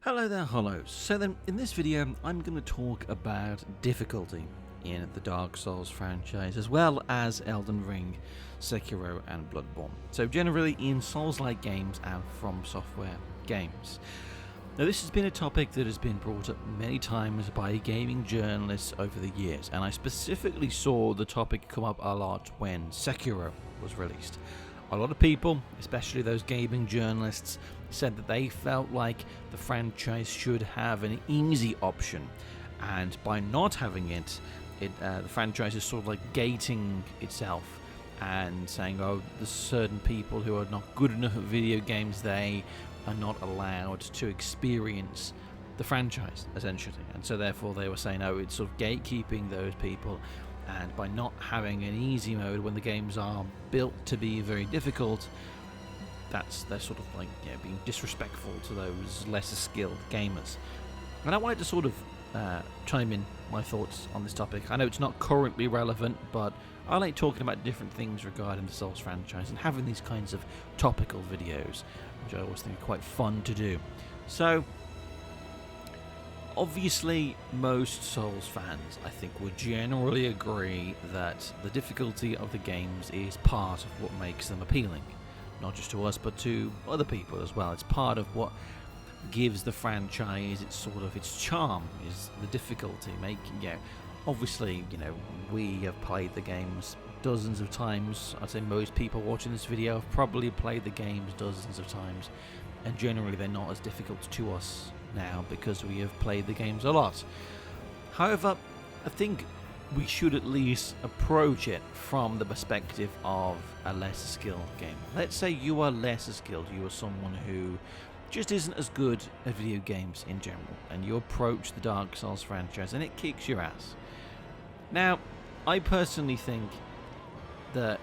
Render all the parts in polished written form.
Hello there, Hollows. So then, in this video, I'm going to talk about difficulty in the Dark Souls franchise, as well as Elden Ring, Sekiro, and Bloodborne. So generally in Souls-like games and From Software games. Now this has been a topic that has been brought up many times by gaming journalists over the years, and I specifically saw the topic come up a lot when Sekiro was released. A lot of people, especially those gaming journalists, said that they felt like the franchise should have an easy option, and by not having it, the franchise is sort of like gating itself and saying, oh, there's certain people who are not good enough at video games, they are not allowed to experience the franchise, essentially. And so therefore they were saying, oh, it's sort of gatekeeping those people, and by not having an easy mode when the games are built to be very difficult, they're sort of like being disrespectful to those lesser skilled gamers. And I wanted to sort of chime in my thoughts on this topic. I know it's not currently relevant, but I like talking about different things regarding the Souls franchise and having these kinds of topical videos, which I always think are quite fun to do. So obviously, most Souls fans, I think, would generally agree that the difficulty of the games is part of what makes them appealing. Not just to us, but to other people as well. It's part of what gives the franchise its charm, is the difficulty. Obviously, we have played the games dozens of times. I'd say most people watching this video have probably played the games dozens of times, and generally they're not as difficult to us now because we have played the games a lot. However, I think we should at least approach it from the perspective of a lesser skilled game. Let's say you are lesser skilled, you are someone who just isn't as good at video games in general, and you approach the Dark Souls franchise and it kicks your ass. Now, I personally think that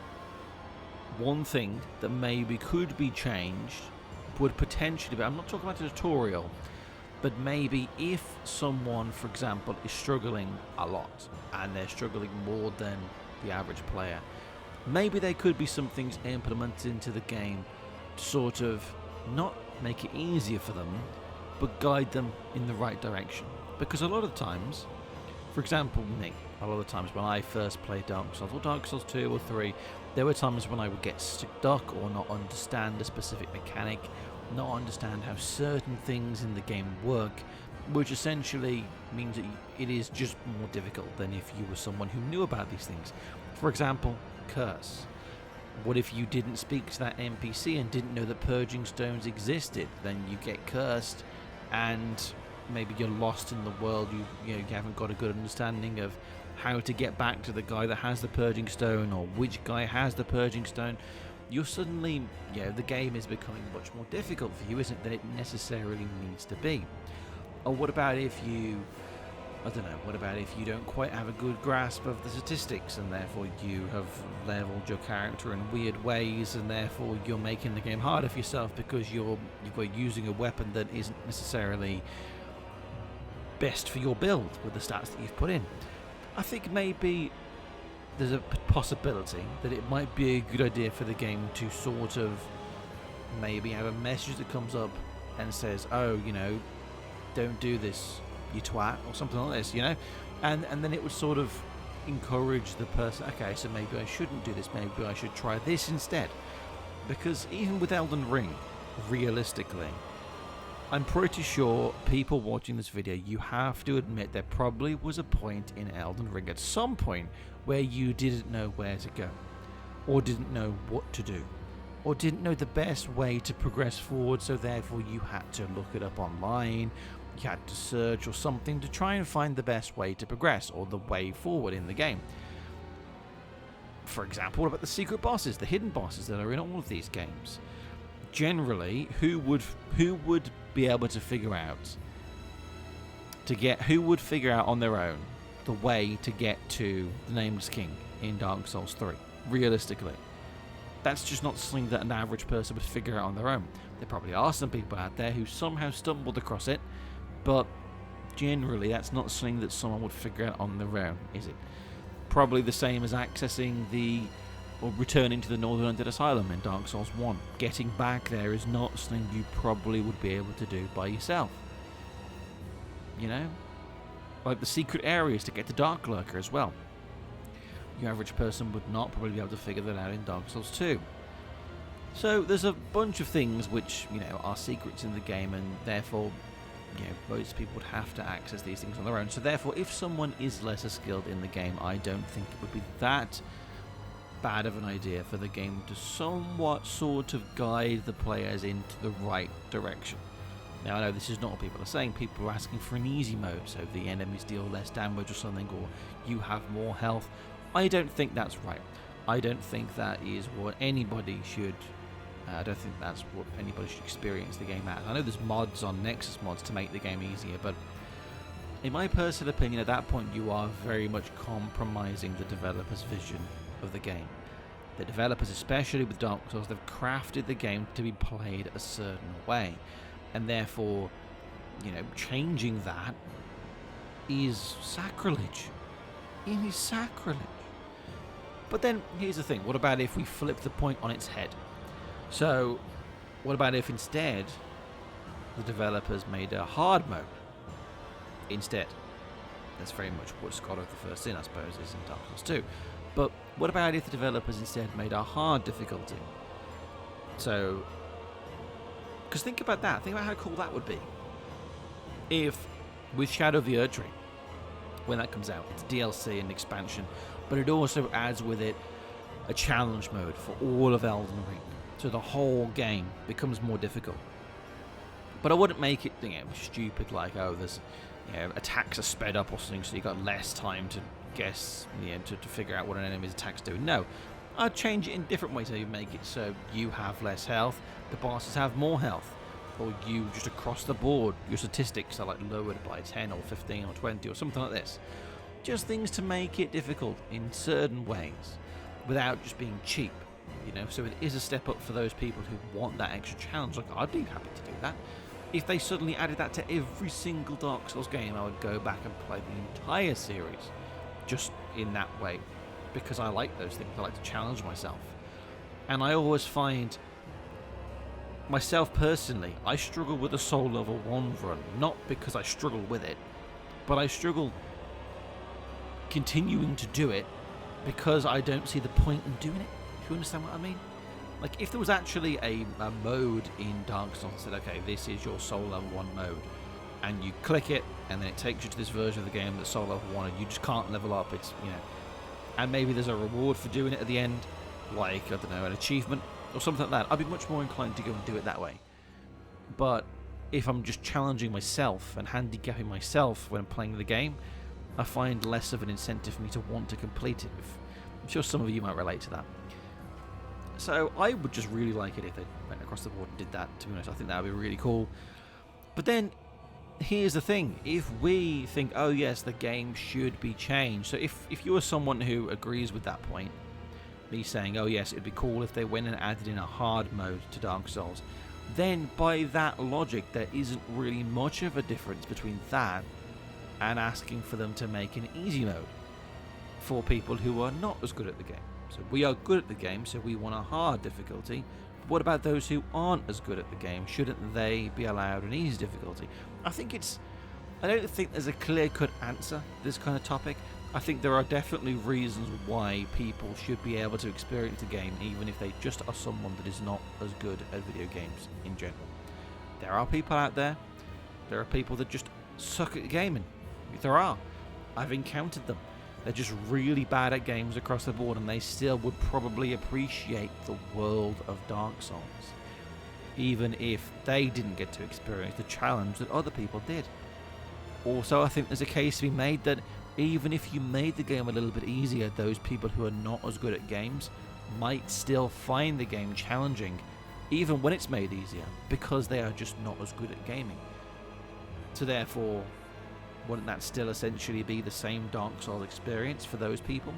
one thing that maybe could be changed would potentially be, I'm not talking about a tutorial, but maybe if someone, for example, is struggling a lot, and they're struggling more than the average player, maybe there could be some things implemented into the game to sort of not make it easier for them, but guide them in the right direction. Because a lot of times, for example me, a lot of times when I first played Dark Souls, or Dark Souls 2 or 3, there were times when I would get stuck or not understand a specific mechanic, not understand how certain things in the game work, which essentially means that it is just more difficult than if you were someone who knew about these things. For example, curse. What if you didn't speak to that NPC and didn't know that purging stones existed? Then you get cursed, and maybe you're lost in the world. You haven't got a good understanding of how to get back to the guy that has the purging stone, or which guy has the purging stone. You're suddenly, the game is becoming much more difficult for you, isn't it, than it necessarily needs to be. Or what about if you don't quite have a good grasp of the statistics, and therefore you have leveled your character in weird ways, and therefore you're making the game harder for yourself because you're using a weapon that isn't necessarily best for your build with the stats that you've put in. I think maybe there's a possibility that it might be a good idea for the game to sort of maybe have a message that comes up and says, oh, don't do this, you twat, or something like this, and then it would sort of encourage the person, okay, so maybe I shouldn't do this, maybe I should try this instead. Because even with Elden Ring, realistically, I'm pretty sure people watching this video, you have to admit there probably was a point in Elden Ring at some point where you didn't know where to go, or didn't know what to do, or didn't know the best way to progress forward, so therefore you had to look it up online, you had to search or something to try and find the best way to progress, or the way forward in the game. For example, what about the secret bosses, the hidden bosses that are in all of these games? Generally, who would be able to figure out on their own the way to get to the Nameless King in Dark Souls 3? Realistically, that's just not something that an average person would figure out on their own. There probably are some people out there who somehow stumbled across it, but generally that's not something that someone would figure out on their own, is it? Probably the same as accessing or returning to the Northern Undead Asylum in Dark Souls 1. Getting back there is not something you probably would be able to do by yourself. you know? Like the secret areas to get to Dark Lurker as well. Your average person would not probably be able to figure that out in Dark Souls 2. So there's a bunch of things which, you know, are secrets in the game, and therefore, you know, most people would have to access these things on their own. So therefore, if someone is lesser skilled in the game, I don't think it would be that bad of an idea for the game to somewhat sort of guide the players into the right direction. Now, I know this is not what people are saying. People are asking for an easy mode, so the enemies deal less damage or something, or you have more health. I don't think that's right. I don't think that is what anybody should... I don't think that's what anybody should experience the game as. I know there's mods on Nexus mods to make the game easier, but in my personal opinion, at that point, you are very much compromising the developer's vision of the game. The developers, especially with Dark Souls, they've crafted the game to be played a certain way, and therefore, you know, changing that is sacrilege. It is sacrilege. But then, here's the thing. What about if we flip the point on its head? So, what about if instead the developers made a hard mode instead? That's very much what Scholar of the First Sin, I suppose, is in Dark Souls 2. But what about if the developers instead made a hard difficulty? So, because think about that. Think about how cool that would be. If, with Shadow of the Erdtree, when that comes out, it's DLC and expansion, but it also adds with it a challenge mode for all of Elden Ring. So the whole game becomes more difficult. But I wouldn't make it, you know, stupid like, oh, there's, you know, attacks are sped up or something, so you got less time to guess, you know, to figure out what an enemy's attacks do. No, I'd change it in different ways. So you make it so you have less health, the bosses have more health, or you just across the board, your statistics are like lowered by 10 or 15 or 20 or something like this. Just things to make it difficult in certain ways, without just being cheap. You know, so it is a step up for those people who want that extra challenge. Like, I'd be happy to do that. If they suddenly added that to every single Dark Souls game, I would go back and play the entire series just in that way, because I like those things. I like to challenge myself. And I always find, myself personally, I struggle with a Soul Level 1 run, not because I struggle with it, but I struggle continuing to do it because I don't see the point in doing it. You understand what I mean? Like, if there was actually a mode in Dark Souls that said, okay, this is your Soul Level 1 mode, and you click it, and then it takes you to this version of the game that's Soul Level 1, and you just can't level up, it's, you know, and maybe there's a reward for doing it at the end, like, I don't know, an achievement, or something like that, I'd be much more inclined to go and do it that way. But if I'm just challenging myself and handicapping myself when I'm playing the game, I find less of an incentive for me to want to complete it. I'm sure some of you might relate to that. So I would just really like it if they went across the board and did that, to be honest. I think that would be really cool. But then, here's the thing. If we think, oh yes, the game should be changed. So if you are someone who agrees with that point, me saying, oh yes, it'd be cool if they went and added in a hard mode to Dark Souls, then by that logic, there isn't really much of a difference between that and asking for them to make an easy mode for people who are not as good at the game. So we are good at the game, so we want a hard difficulty. But what about those who aren't as good at the game? Shouldn't they be allowed an easy difficulty? I don't think there's a clear-cut answer to this kind of topic. I think there are definitely reasons why people should be able to experience the game, even if they just are someone that is not as good at video games in general. There are people out there. There are people that just suck at gaming. There are. I've encountered them. They're just really bad at games across the board, and they still would probably appreciate the world of Dark Souls, even if they didn't get to experience the challenge that other people did. Also, I think there's a case to be made that even if you made the game a little bit easier, those people who are not as good at games might still find the game challenging, even when it's made easier, because they are just not as good at gaming. So therefore, wouldn't that still essentially be the same Dark Souls experience for those people?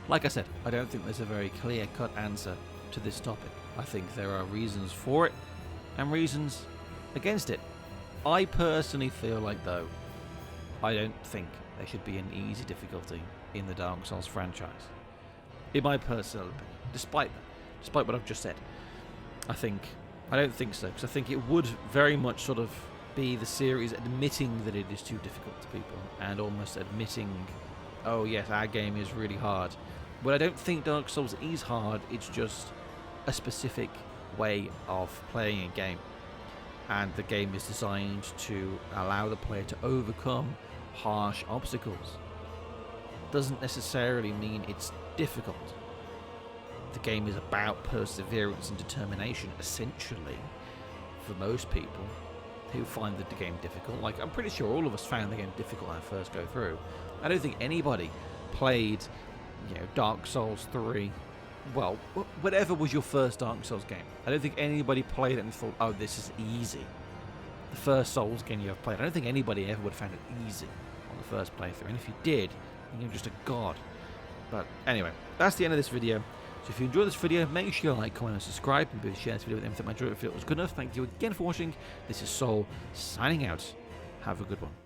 Like I said, I don't think there's a very clear-cut answer to this topic. I think there are reasons for it and reasons against it. I personally feel like, though, I don't think there should be an easy difficulty in the Dark Souls franchise. In my personal opinion, despite what I've just said, I don't think so, because I think it would very much sort of B, the series admitting that it is too difficult to people and almost admitting, oh yes, our game is really hard. Well, I don't think Dark Souls is hard, it's just a specific way of playing a game. And the game is designed to allow the player to overcome harsh obstacles. Doesn't necessarily mean it's difficult. The game is about perseverance and determination, essentially, for most people who find the game difficult. Like, I'm pretty sure all of us found the game difficult on our first go through. I don't think anybody played, Dark Souls 3. Well, whatever was your first Dark Souls game. I don't think anybody played it and thought, oh, this is easy. The first Souls game you ever played. I don't think anybody ever would have found it easy on the first playthrough. And if you did, you're just a god. But anyway, that's the end of this video. So if you enjoyed this video, make sure you like, comment, and subscribe, and please share this video with them if you enjoyed it. If it was good enough, thank you again for watching. This is Soul, signing out. Have a good one.